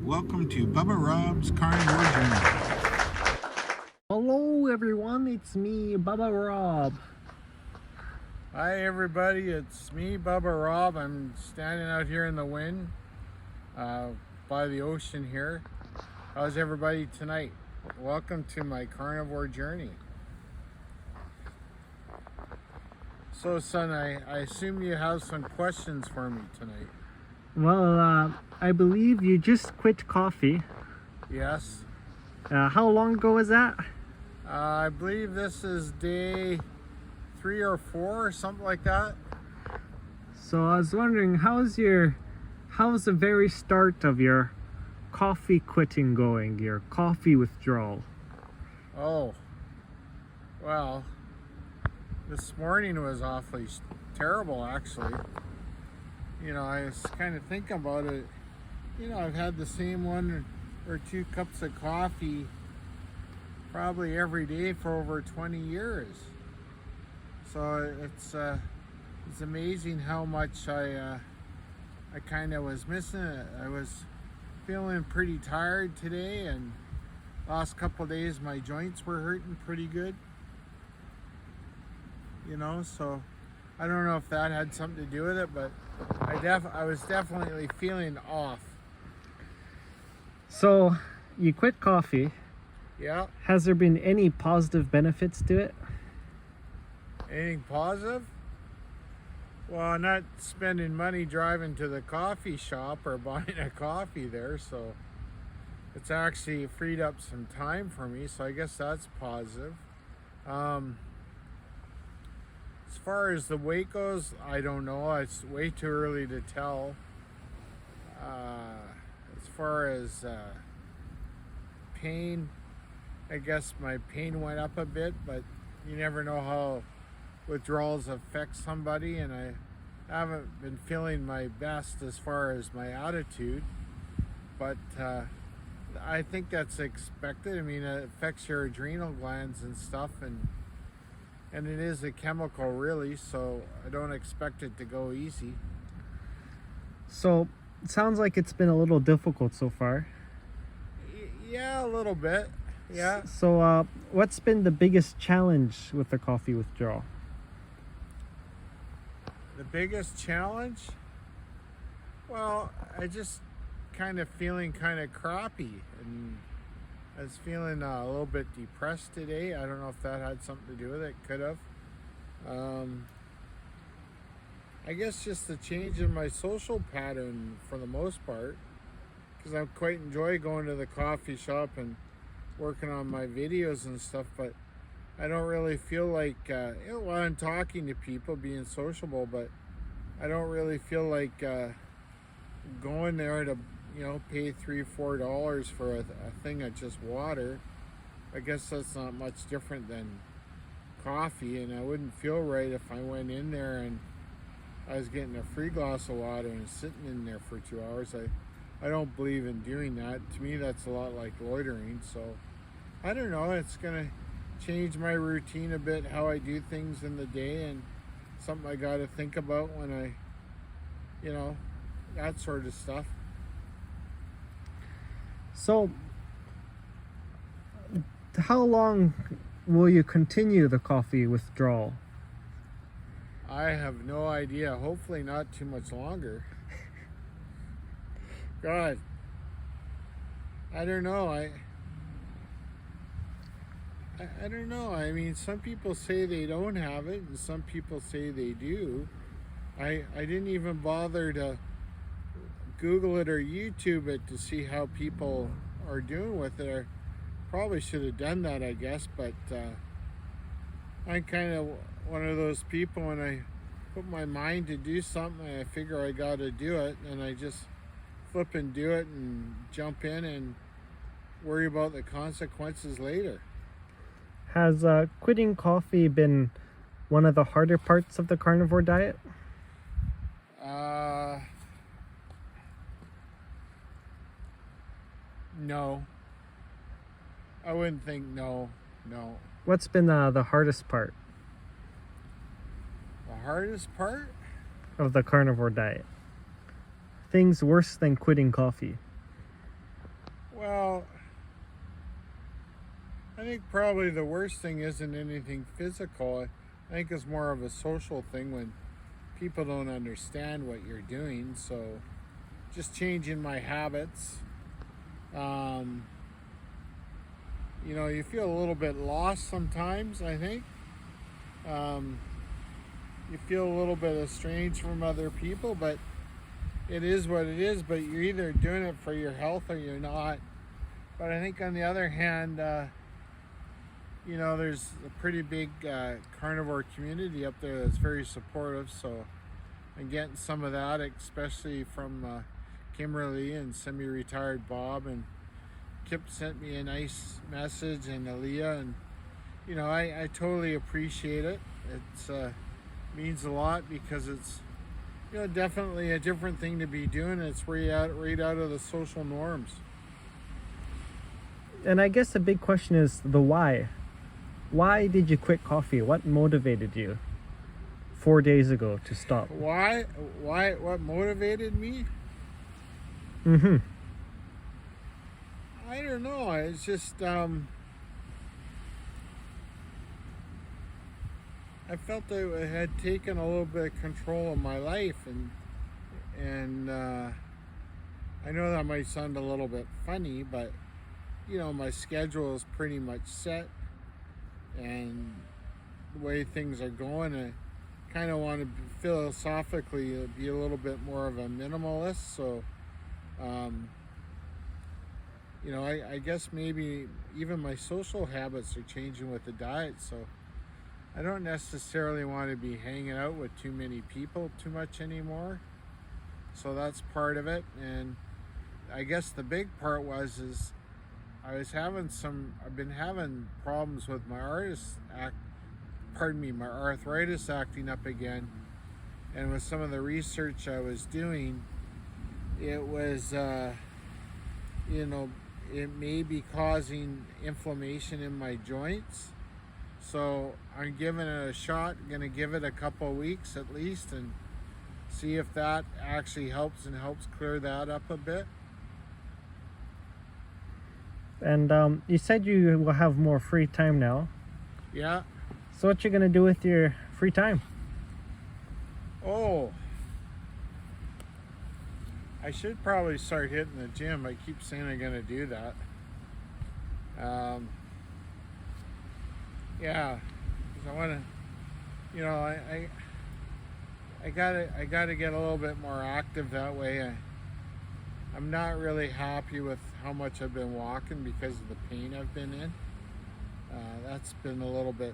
Welcome to Bubba Rob's Carnivore Journey. Hello everyone, it's me, Bubba Rob. Hi everybody, it's me, Bubba Rob. I'm standing out here in the wind by the ocean here. How's everybody tonight? Welcome to my carnivore journey. So son, I assume you have some questions for me tonight. Well, I believe you just quit coffee. Yes. How long ago was that? I believe this is day 3 or 4 or something like that. So I was wondering, how's the very start of your coffee quitting going, your coffee withdrawal? Oh, well, this morning was awfully terrible actually. You know, I was kind of thinking about it. You know, I've had the same 1 or 2 cups of coffee probably every day for over 20 years. So it's amazing how much I kind of was missing it. I was feeling pretty tired today, and last couple of days my joints were hurting pretty good. You know, so I don't know if that had something to do with it, but I was definitely feeling off. So you quit coffee. Yeah. Has there been any positive benefits to it? Anything positive? Well, not spending money driving to the coffee shop or buying a coffee there, so it's actually freed up some time for me, so I guess that's positive. As far as the weight goes, I don't know. It's way too early to tell. As far as pain, I guess my pain went up a bit, but you never know how withdrawals affect somebody, and I haven't been feeling my best as far as my attitude, but I think that's expected. I mean, it affects your adrenal glands and stuff, and it is a chemical really, so I don't expect it to go easy. So it sounds like it's been a little difficult so far. Yeah, a little bit. Yeah. So what's been the biggest challenge with the coffee withdrawal? The biggest challenge? Well, I just kind of feeling kind of crappy, and I was feeling a little bit depressed today. I don't know if that had something to do with it. Could have. I guess just the change in my social pattern for the most part, because I quite enjoy going to the coffee shop and working on my videos and stuff, but I don't really feel like, while I'm talking to people, being sociable, but I don't really feel like going there to, pay $3-4 for a thing of just water. I guess that's not much different than coffee, and I wouldn't feel right if I went in there and I was getting a free glass of water and sitting in there for 2 hours. I don't believe in doing that. To me, that's a lot like loitering. So I don't know, it's gonna change my routine a bit, how I do things in the day, and something I got to think about when I, that sort of stuff. So how long will you continue the coffee withdrawal? I have no idea. Hopefully not too much longer. God, I don't know. I don't know. I mean, some people say they don't have it, and some people say they do. I didn't even bother to Google it or YouTube it to see how people are doing with it. I probably should have done that, I guess, but I'm kind of one of those people, when I put my mind to do something, I figure I got to do it, and I just flip and do it and jump in and worry about the consequences later. Has quitting coffee been one of the harder parts of the carnivore diet? No. I wouldn't think no. What's been the hardest part The hardest part? of the carnivore diet? Things worse than quitting coffee. Well, I think probably the worst thing isn't anything physical. I think it's more of a social thing when people don't understand what you're doing. So just changing my habits. You feel a little bit lost sometimes, I think. You feel a little bit estranged from other people, but it is what it is. But you're either doing it for your health or you're not. But I think on the other hand, there's a pretty big carnivore community up there that's very supportive. So I'm getting some of that, especially from Kimberly and semi-retired Bob, and Kip sent me a nice message, and Aaliyah, and I totally appreciate it. It's means a lot because it's definitely a different thing to be doing. It's right out of the social norms. And I guess the big question is the why. Why did you quit coffee? What motivated you 4 days ago to stop? Why? What motivated me? Mm-hmm. I don't know. It's just I felt I had taken a little bit of control of my life, and I know that might sound a little bit funny, but my schedule is pretty much set, and the way things are going, I kind of want to philosophically be a little bit more of a minimalist. So I guess maybe even my social habits are changing with the diet. So I don't necessarily want to be hanging out with too many people too much anymore. So that's part of it. And I guess the big part is I've been having problems with my my arthritis acting up again. And with some of the research I was doing, it was, it may be causing inflammation in my joints. So I'm giving it a shot. I'm gonna give it a couple of weeks at least and see if that actually helps clear that up a bit. And you said you will have more free time now. Yeah. So what you gonna do with your free time? Oh, I should probably start hitting the gym. I keep saying I'm gonna do that. Yeah, because I want to, I gotta get a little bit more active that way. I'm not really happy with how much I've been walking because of the pain I've been in. That's been a little bit,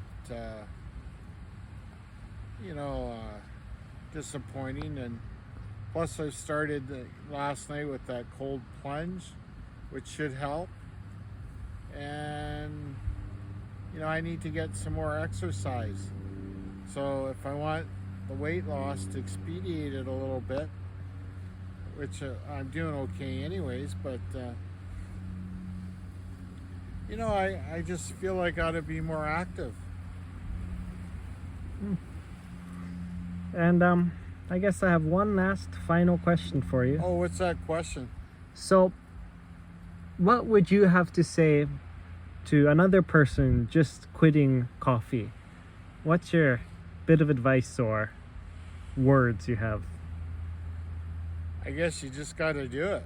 disappointing. And plus I started last night with that cold plunge, which should help. And I need to get some more exercise. So if I want the weight loss to expedite it a little bit, which I'm doing okay anyways, but I just feel like I ought to be more active. And I guess I have one last final question for you. Oh, what's that question? So what would you have to say to another person just quitting coffee? What's your bit of advice or words you have? I guess you just got to do it.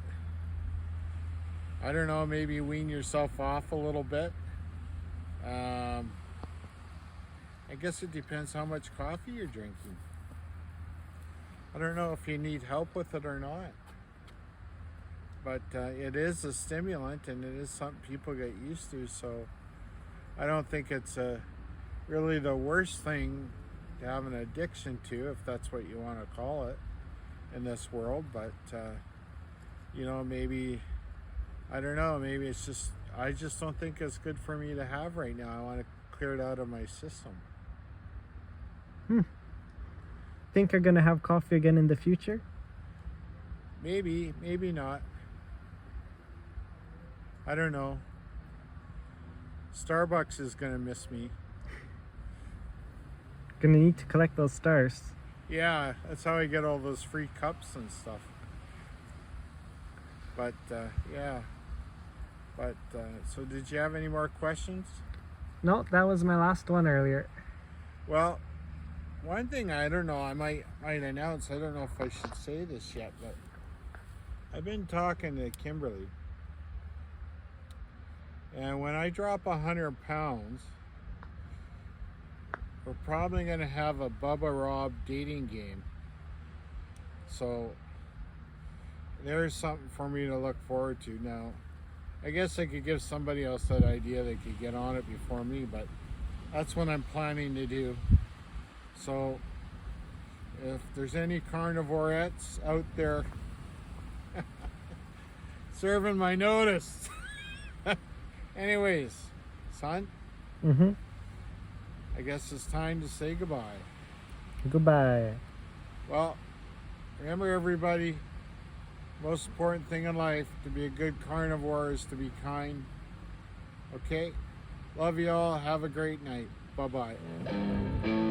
I don't know, maybe wean yourself off a little bit. I guess it depends how much coffee you're drinking. I don't know if you need help with it or not. But it is a stimulant, and it is something people get used to. So I don't think it's really the worst thing to have an addiction to, if that's what you want to call it in this world. But maybe, I don't know, maybe it's just, I just don't think it's good for me to have right now. I want to clear it out of my system. Think you're gonna have coffee again in the future? Maybe not. I don't know. Starbucks is gonna miss me. Gonna need to collect those stars. Yeah, that's how I get all those free cups and stuff. But yeah, But so did you have any more questions? No, that was my last one earlier. Well, one thing I don't know, I might announce, I don't know if I should say this yet, but I've been talking to Kimberly. And when I drop 100 pounds, we're probably going to have a Bubba Rob dating game. So there's something for me to look forward to. Now, I guess I could give somebody else that idea. They could get on it before me, but that's what I'm planning to do. So if there's any carnivorettes out there serving my notice. Anyways, son, Mm-hmm. I guess it's time to say goodbye. Goodbye. Well, remember everybody, most important thing in life, to be a good carnivore is to be kind. Okay? Love you all. Have a great night. Bye-bye.